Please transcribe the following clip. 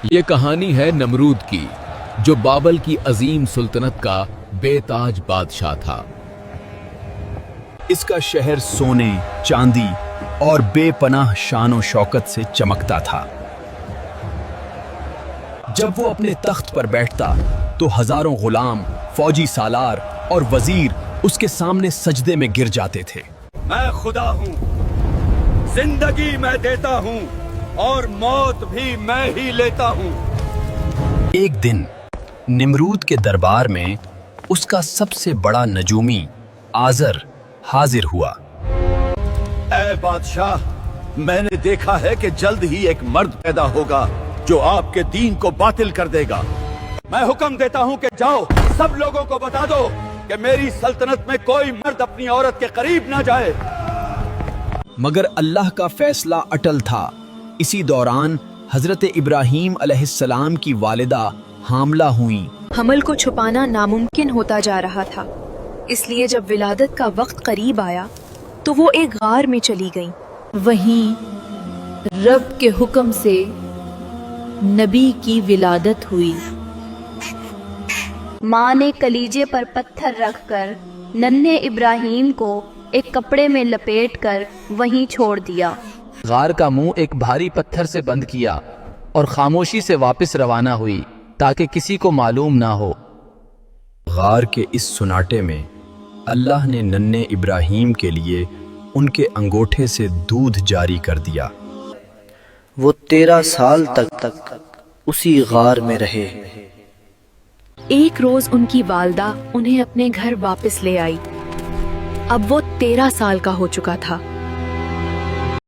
یہ کہانی ہے نمرود کی، جو بابل کی عظیم سلطنت کا بے تاج بادشاہ تھا۔ اس کا شہر سونے، چاندی اور بے پناہ شان و شوکت سے چمکتا تھا۔ جب وہ اپنے تخت پر بیٹھتا تو ہزاروں غلام، فوجی سالار اور وزیر اس کے سامنے سجدے میں گر جاتے تھے۔ میں خدا ہوں، زندگی میں دیتا ہوں اور موت بھی میں ہی لیتا ہوں۔ ایک دن نمرود کے دربار میں اس کا سب سے بڑا نجومی آزر حاضر ہوا۔ اے بادشاہ، میں نے دیکھا ہے کہ جلد ہی ایک مرد پیدا ہوگا جو آپ کے دین کو باطل کر دے گا۔ میں حکم دیتا ہوں کہ جاؤ، سب لوگوں کو بتا دو کہ میری سلطنت میں کوئی مرد اپنی عورت کے قریب نہ جائے۔ مگر اللہ کا فیصلہ اٹل تھا۔ اسی دوران حضرت ابراہیم علیہ السلام کی والدہ حاملہ ہوئیں۔ حمل کو چھپانا ناممکن ہوتا جا رہا تھا، اس لیے جب ولادت کا وقت قریب آیا تو وہ ایک غار میں چلی گئیں۔ وہیں رب کے حکم سے نبی کی ولادت ہوئی۔ ماں نے کلیجے پر پتھر رکھ کر ننھے ابراہیم کو ایک کپڑے میں لپیٹ کر وہیں چھوڑ دیا۔ غار کا منہ ایک بھاری پتھر سے بند کیا اور خاموشی سے واپس روانہ ہوئی تاکہ کسی کو معلوم نہ ہو۔ غار کے اس سناٹے میں اللہ نے ننھے ابراہیم کے لیے ان کے انگوٹھے سے دودھ جاری کر دیا۔ وہ 13 سال تک اسی غار میں رہے۔ ایک روز ان کی والدہ انہیں اپنے گھر واپس لے آئی۔ اب وہ 13 سال کا ہو چکا تھا۔